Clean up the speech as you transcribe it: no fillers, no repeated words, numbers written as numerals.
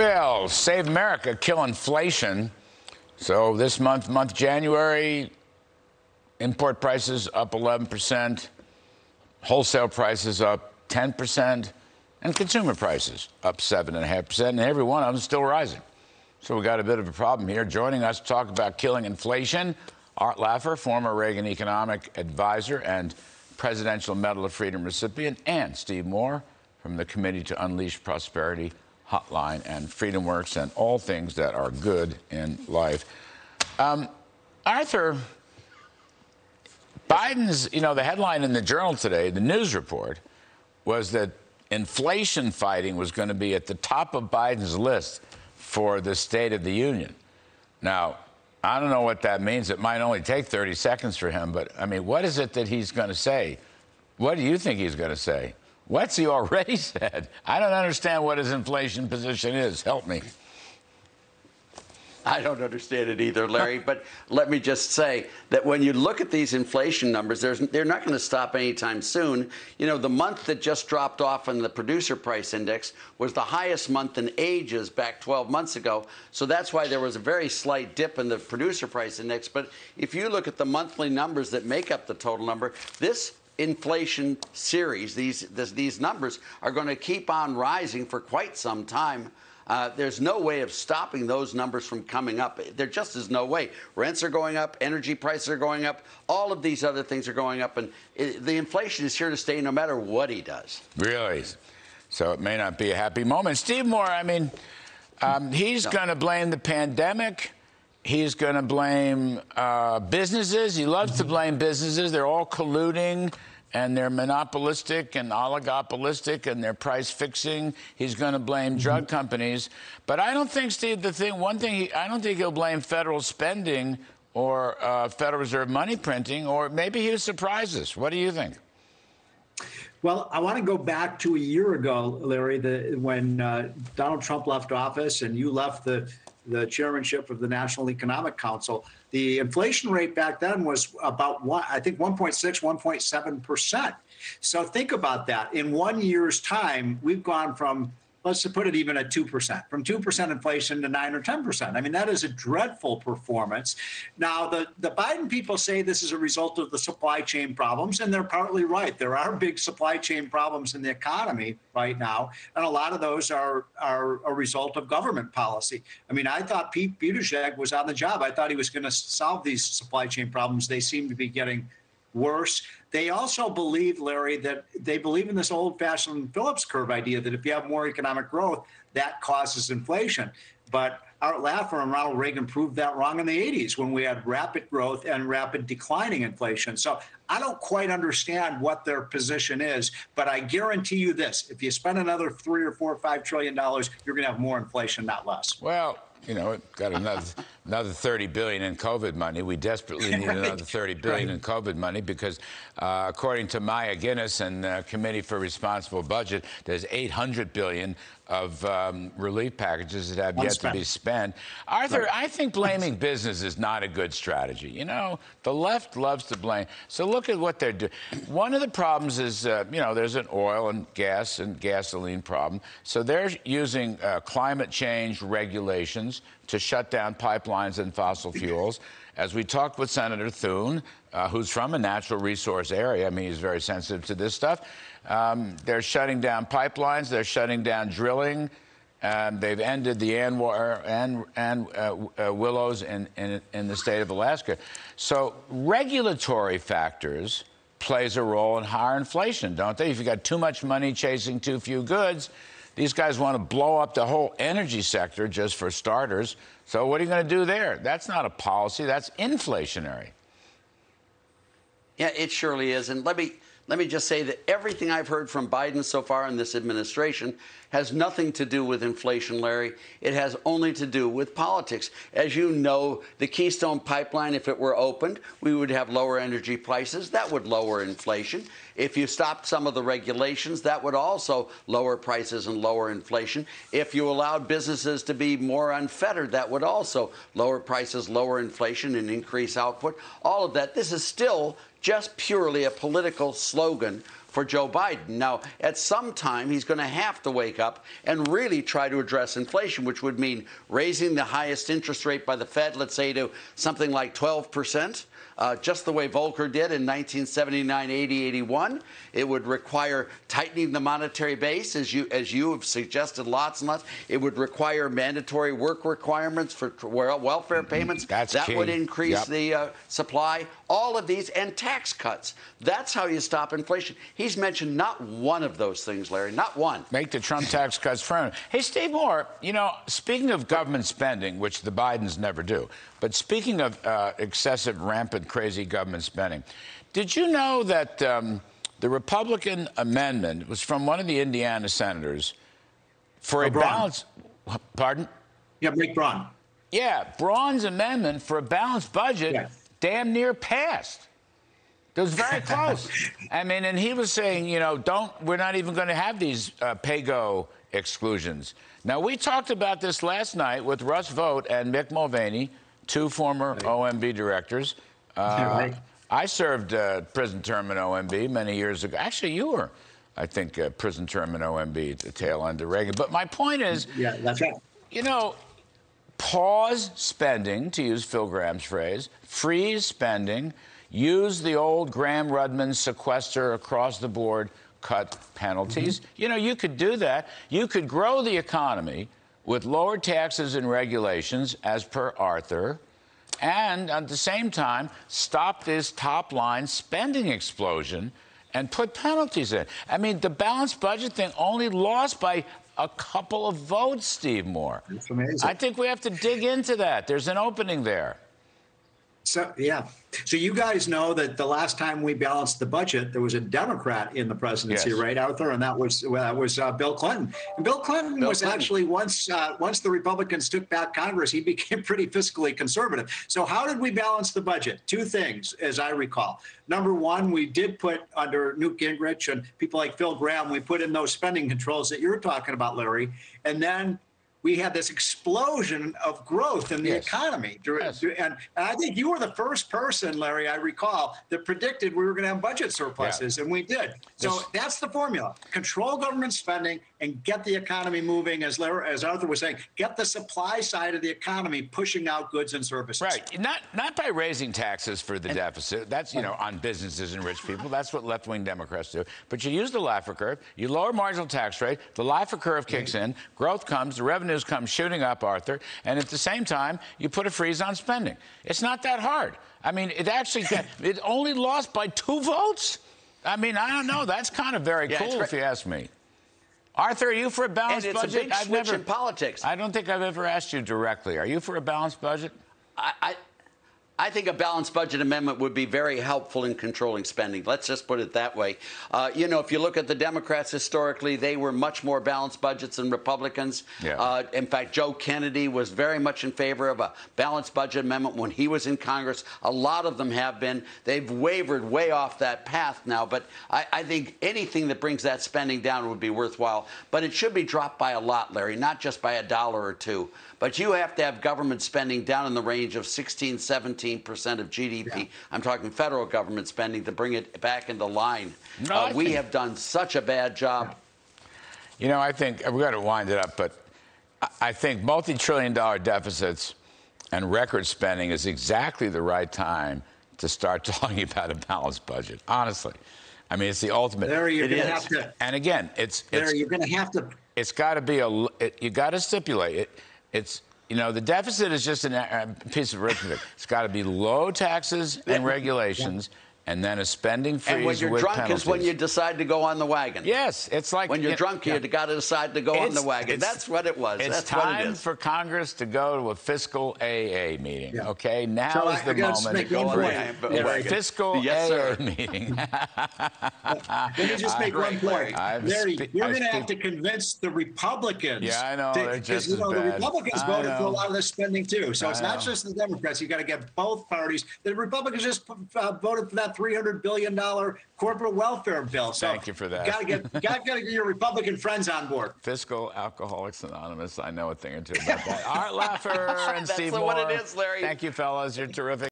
Well, save America, kill inflation. So this month January, import prices up 11%, wholesale prices up 10%, and consumer prices up 7.5%, and every one of them is still rising. So we got a bit of a problem here. Joining us to talk about killing inflation, Art Laffer, former Reagan economic advisor and Presidential Medal of Freedom recipient, and Steve Moore from the Committee to Unleash Prosperity Hotline and FreedomWorks and all things that are good in life. Arthur, Biden's, the headline in the Journal today, the news report, was that inflation fighting was going to be at the top of Biden's list for the State of the Union. Now, I don't know what that means. It might only take 30 seconds for him, but, I mean, what is it that he's going to say? What do you think he's going to say? What's he already said? I don't understand what his inflation position is. Help me. I don't understand it either, Larry, but let me just say that when you look at these inflation numbers, they're not going to stop anytime soon. You know, the month that just dropped off in the producer price index was the highest month in ages back 12 months ago. So that's why there was a very slight dip in the producer price index. But if you look at the monthly numbers that make up the total number, this inflation series, these numbers are going to keep on rising for quite some time. There's no way of stopping those numbers from coming up. There just is no way. Rents are going up, energy prices are going up, all of these other things are going up, and the inflation is here to stay no matter what he does. Really? So it may not be a happy moment. Steve Moore, I mean, he's going to blame the pandemic. He's going to blame businesses. He loves to blame businesses. They're all colluding, and they're monopolistic and oligopolistic, and they're price fixing. He's going to blame drug companies. But I don't think, Steve, I don't think he'll blame federal spending or Federal Reserve money printing, or maybe he'll surprise us. What do you think? Well, I want to go back to a year ago, Larry, when Donald Trump left office and you left the chairmanship of the National Economic Council. The inflation rate back then was about 1.6, 1.7%. So think about that. In 1 year's time, we've gone from, let's put it even at 2%, from 2% inflation to 9 or 10%. I mean, that is a dreadful performance. Now, the Biden people say this is a result of the supply chain problems, and they're partly right. There are big supply chain problems in the economy right now, and a lot of those are a result of government policy. I mean, I thought Pete Buttigieg was on the job. I thought he was going to solve these supply chain problems. They seem to be getting worse. They also believe, Larry, that they believe in this old-fashioned Phillips curve idea that if you have more economic growth, that causes inflation. But Art Laffer and Ronald Reagan proved that wrong in the 80s when we had rapid growth and rapid declining inflation. So I don't quite understand what their position is, but I guarantee you this: if you spend another $3 or $4 or $5 trillion, you're going to have more inflation, not less. Well, it got another $30 billion in COVID money. We desperately need another $30 billion in COVID money because, according to Maya Guinness and the Committee for Responsible Budget, there's $800 billion of relief packages that have yet to be spent. Arthur, I think blaming business is not a good strategy. The left loves to blame. So look at what they're doing. One of the problems is, there's an oil and gas and gasoline problem. So they're using climate change regulations to shut down pipelines and fossil fuels. As we talked with Senator Thune, who's from a natural resource area, I mean, he's very sensitive to this stuff. They're shutting down pipelines. They're shutting down drilling. They've ended the ANWR and willows in the state of Alaska. So regulatory factors plays a role in higher inflation, don't they? If you got too much money chasing too few goods, these guys want to blow up the whole energy sector just for starters. So what are you going to do there? That's not a policy. That's inflationary. Yeah, it surely is. And let me just say that everything I've heard from Biden so far in this administration has nothing to do with inflation, Larry. It has only to do with politics. As you know, the Keystone Pipeline, if it were opened, we would have lower energy prices. That would lower inflation. If you stopped some of the regulations, that would also lower prices and lower inflation. If you allowed businesses to be more unfettered, that would also lower prices, lower inflation, and increase output. All of that. This is still just purely a political slogan for Joe Biden. Now, at some time, he's going to have to wake up and really try to address inflation, which would mean raising the highest interest rate by the Fed, let's say, to something like 12%. Just the way Volcker did in 1979, 80, 81. It would require tightening the monetary base, as you have suggested lots and lots. It would require mandatory work requirements for welfare payments. That would increase the supply. All of these, and tax cuts. That's how you stop inflation. He's mentioned not one of those things, Larry, not one. Make the Trump tax cuts permanent. Hey, Steve Moore, you know, speaking of government spending, which the Bidens never do, but speaking of excessive, rampant, crazy government spending, did you know that the Republican amendment was from one of the Indiana senators for a balance? Pardon? Yeah, Rick Braun. Yeah, Braun's amendment for a balanced budget damn near passed. It was very close. I mean, and he was saying, you know, we're not even going to have these pay-go exclusions. Now, we talked about this last night with Russ Vought and Mick Mulvaney, two former OMB directors. I served a prison term in OMB many years ago. Actually, you were, I think, a prison term in OMB at the tail end of Reagan. But my point is, yeah, that's right. You know, pause spending, to use Phil Graham's phrase, freeze spending, use the old Graham-Rudman sequester across the board, cut penalties. You know, you could do that. You could grow the economy with lower taxes and regulations, as per Arthur, and at the same time, stop this top-line spending explosion and put penalties in. I mean, the balanced budget thing only lost by a couple of votes, Steve Moore. That's amazing. I think we have to dig into that. There's an opening there. So, yeah. So you guys know that the last time we balanced the budget, there was a Democrat in the presidency, right, Arthur? And that was Bill Clinton. And Bill Clinton actually, once the Republicans took back Congress, he became pretty fiscally conservative. So how did we balance the budget? Two things, as I recall. Number one, we did put under Newt Gingrich and people like Phil Graham, we put in those spending controls that you're talking about, Larry. And then we had this explosion of growth in the economy. And I think you were the first person, Larry, I recall, that predicted we were going to have budget surpluses, and we did. So that's the formula. Control government spending and get the economy moving, as Arthur was saying, get the supply side of the economy pushing out goods and services. Right. Not by raising taxes for the deficit. That's, you know, on businesses and rich people. That's what left-wing Democrats do. But you use the Laffer curve. You lower marginal tax rate. The Laffer curve kicks in. Growth comes. The revenues come shooting up, Arthur. And at the same time, you put a freeze on spending. It's not that hard. I mean, it actually it only lost by 2 votes. I mean, I don't know. That's kind of very cool, if you ask me. Arthur, are you for a balanced budget? It's a big switch in politics. I don't think I've ever asked you directly. Are you for a balanced budget? I think a balanced budget amendment would be very helpful in controlling spending. Let's just put it that way. You know, if you look at the Democrats historically, they were much more balanced budgets than Republicans. In fact, Joe Kennedy was very much in favor of a balanced budget amendment when he was in Congress. A lot of them have been. They've wavered way off that path now. But I think anything that brings that spending down would be worthwhile. But it should be dropped by a lot, Larry, not just by $1 or $2. But you have to have government spending down in the range of 16, 17% of GDP. I'm talking federal government spending to bring it back into line. We have done such a bad job. You know, I think we've got to wind it up, but I think multi-trillion-dollar deficits and record spending is exactly the right time to start talking about a balanced budget. Honestly, I mean, it's the ultimate. Larry, you're going to have to. And again, Larry, you're going to have to. It's got to be you got to stipulate it. It's, you know, the deficit is just a piece of arithmetic. It's got to be low taxes and regulations, and then a spending freeze with penalties. And when you're drunk is when you decide to go on the wagon. Yes, it's like when you're drunk, you got to decide to go on the wagon. That's what it was. It's time for Congress to go to a fiscal AA meeting. Okay, now is the moment to go on a fiscal AA meeting. Let me just make one point. Larry, you're going to have to convince the Republicans. Yeah, I know. Because the Republicans voted for a lot of this spending too. So it's not just the Democrats. You got to get both parties. The Republicans just voted for that $300 billion corporate welfare bill. So thank you for that. Got to get your Republican friends on board. Fiscal Alcoholics Anonymous. I know a thing or two about that. Art Laffer and Steve Moore. That's what it is, Larry. Thank you, fellas. You're terrific.